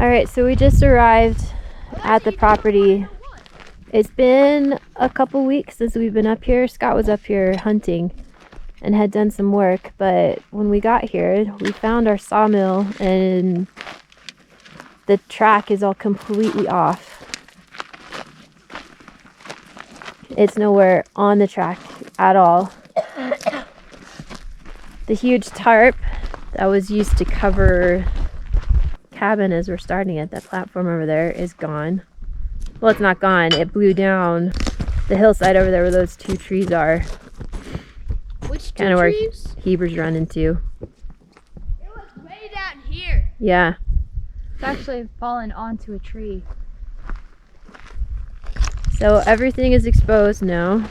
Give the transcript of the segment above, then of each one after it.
All right, so we just arrived at the property. It's been a couple weeks since we've been up here. Scott was up here hunting and had done some work, but when we got here, we found our sawmill and the track is all completely off. It's nowhere on the track at all. The huge tarp that was used to cover cabin as we're starting it, that platform over there, is gone. Well, it's not gone. It blew down the hillside over there where those two trees are. Which two kind of where trees? Heber's run into. It was way down here. Yeah. It's actually fallen onto a tree. So everything is exposed now.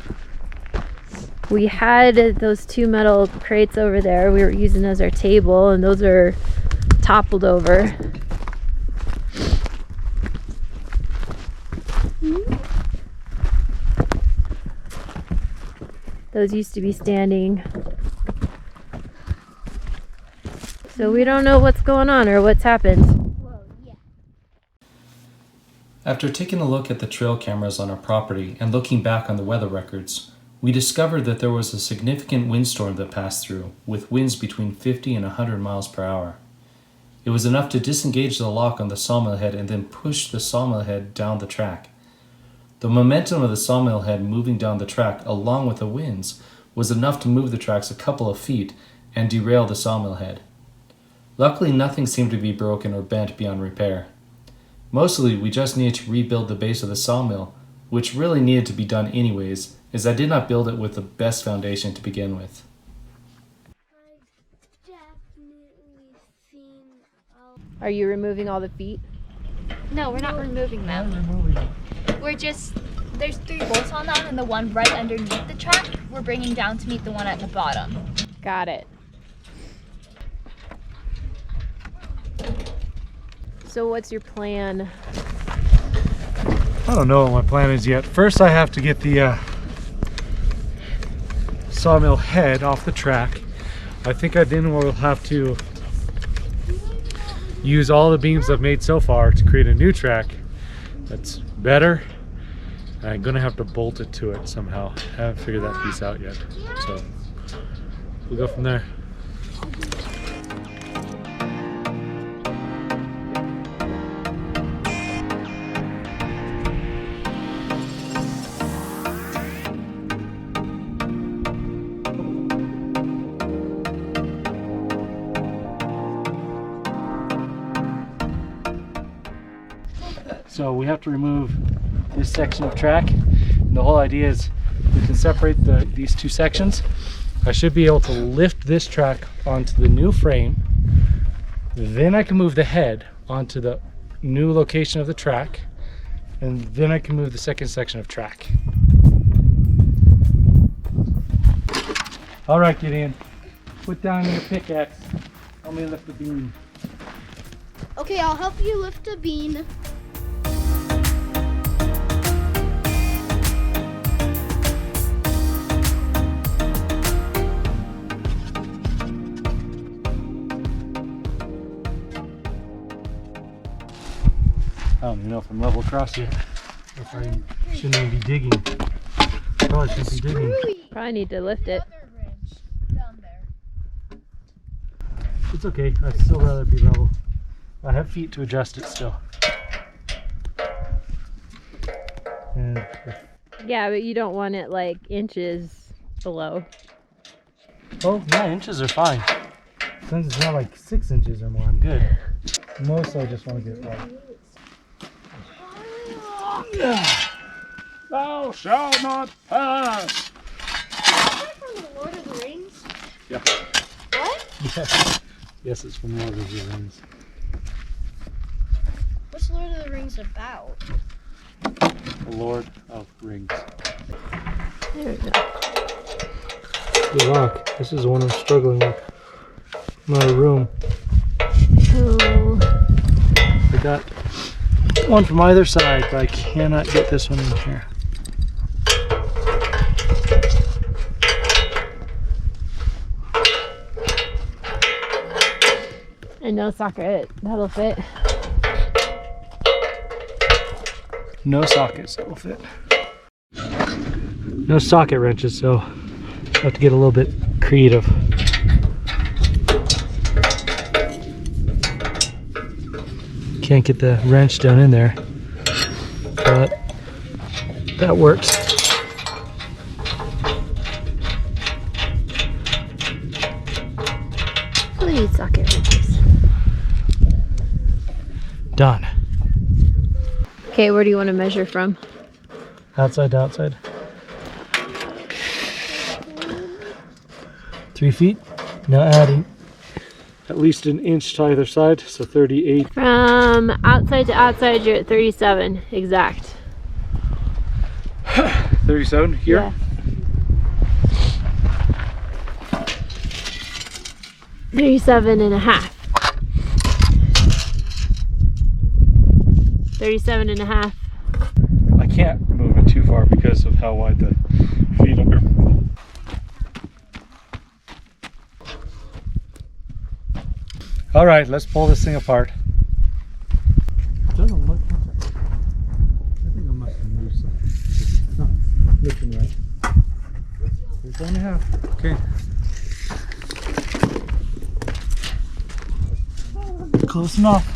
We had those two metal crates over there we were using as our table, and those are toppled over. Those used to be standing. So we don't know what's going on or what's happened. Whoa, yeah. After taking a look at the trail cameras on our property and looking back on the weather records, we discovered that there was a significant windstorm that passed through, with winds between 50 and 100 miles per hour. It was enough to disengage the lock on the sawmill head and then push the sawmill head down the track. The momentum of the sawmill head moving down the track, along with the winds, was enough to move the tracks a couple of feet and derail the sawmill head. Luckily, nothing seemed to be broken or bent beyond repair. Mostly, we just needed to rebuild the base of the sawmill, which really needed to be done anyways, as I did not build it with the best foundation to begin with. Are you removing all the feet? No, we're not removing them. We're just, there's 3 bolts on that, and the one right underneath the track we're bringing down to meet the one at the bottom. Got it. So what's your plan? I don't know what my plan is yet. First I have to get the sawmill head off the track. I think I then will have to use all the beams I've made so far to create a new track that's better. I'm gonna have to bolt it to it somehow. I haven't figured that piece out yet. So we'll go from there. So we have to remove this section of track. And the whole idea is we can separate these 2 sections. I should be able to lift this track onto the new frame. Then I can move the head onto the new location of the track. And then I can move the second section of track. All right, Gideon, put down your pickaxe. Help me lift the beam. Okay, I'll help you lift a beam. I don't even know if I'm level across yet. Or if I shouldn't even be digging. Probably shouldn't be digging. Probably need to lift it. Other wrench down there. It's okay. I'd still rather be level. I have feet to adjust it still. And Yeah, but you don't want it like inches below. oh, yeah, inches are fine. As long as it's not like 6 inches or more, I'm good. Mostly I just want to get it right. Thou shalt not pass! Is that from the Lord of the Rings? Yeah. What? Yes. Yes, it's from Lord of the Rings. What's Lord of the Rings about? The Lord of Rings. There we go. The rock. This is the one I'm struggling with. My room. Oh, I got one from either side, but I cannot get this one in here. I know, soccer, that'll fit. no sockets that will fit. No socket wrenches, so I have to get a little bit creative. Can't get the wrench down in there, but that works. Please socket wrenches. Done. Okay, where do you want to measure from? Outside to outside. 3 feet. Now adding at least an inch to either side, so 38. From outside to outside, you're at 37 exact. 37 here? Yeah. 37 and a half. 37 and a half. I can't move it too far because of how wide the feet are. All right, let's pull this thing apart. It doesn't look like it. I think I must have moved something. It's not looking right. It's only half. Okay. Close enough.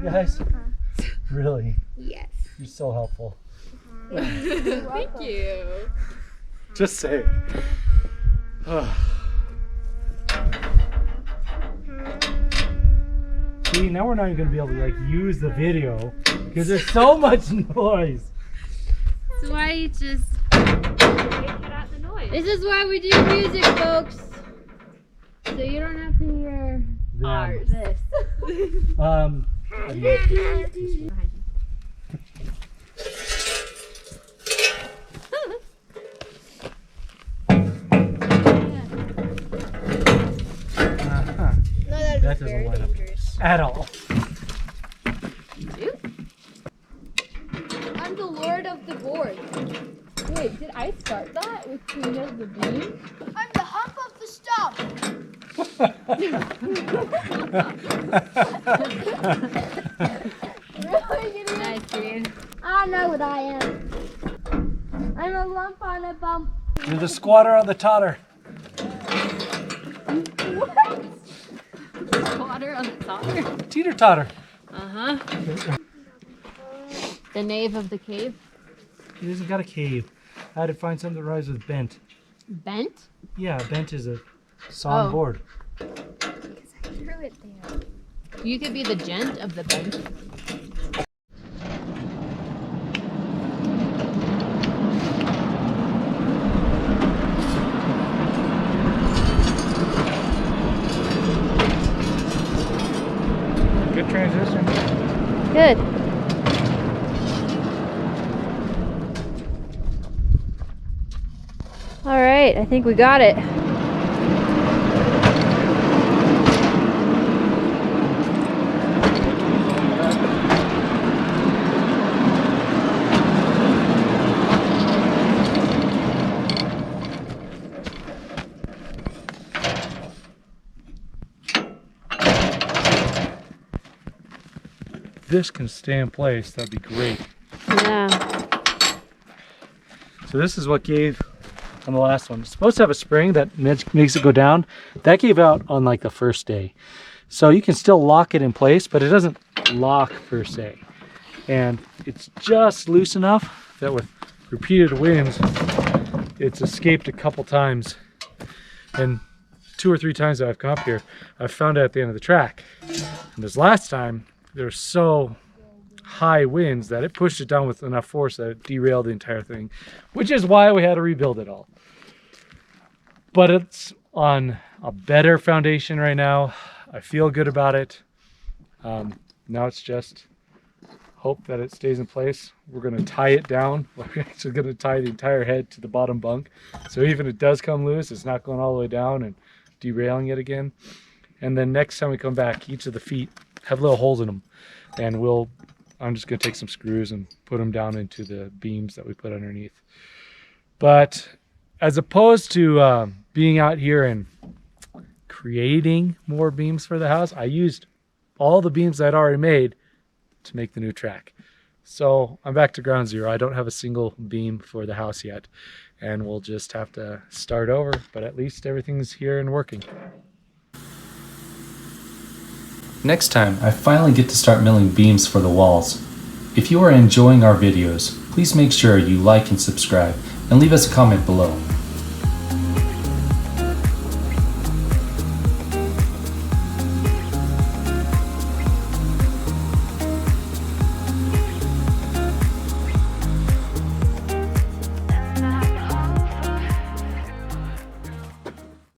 Guys, really? Yes. You're so helpful. Thank you. Just say it. See, now we're not even going to be able to like use the video because there's so much noise. That's why you just cut out the noise. This is why we do music, folks. So you don't have to hear Them. this. at all. I'm the lord of the board. Wait, did I start that with Queen of the Bean? I'm the hump of the stump. Really? Nice, dude. I know what I am. I'm a lump on a bump. You're the squatter on the totter. Water on the totter. Teeter totter. Uh-huh. The knave of the cave. He hasn't got a cave. I had to find something that rhymes with bent. Bent? Yeah, bent is a sawn board. Because I threw it there. You could be the gent of the bent. Good transition. Good. All right, I think we got it. This can stay in place, that'd be great. Yeah. So this is what gave on the last one. It's supposed to have a spring that makes it go down. That gave out on like the first day. So you can still lock it in place, but it doesn't lock per se. And it's just loose enough that with repeated winds, it's escaped a couple times. And 2 or 3 times that I've come up here, I've found it at the end of the track. And this last time, there's so high winds that it pushed it down with enough force that it derailed the entire thing, which is why we had to rebuild it all. But it's on a better foundation right now. I feel good about it. Now it's just hope that it stays in place. We're going to tie it down. We're actually going to tie the entire head to the bottom bunk. So even if it does come loose, it's not going all the way down and derailing it again. And then next time we come back, each of the feet have little holes in them. And I'm just going to take some screws and put them down into the beams that we put underneath. But as opposed to being out here and creating more beams for the house, I used all the beams I'd already made to make the new track. So I'm back to ground zero. I don't have a single beam for the house yet, and we'll just have to start over, but at least everything's here and working. Next time, I finally get to start milling beams for the walls. If you are enjoying our videos, please make sure you like and subscribe and leave us a comment below.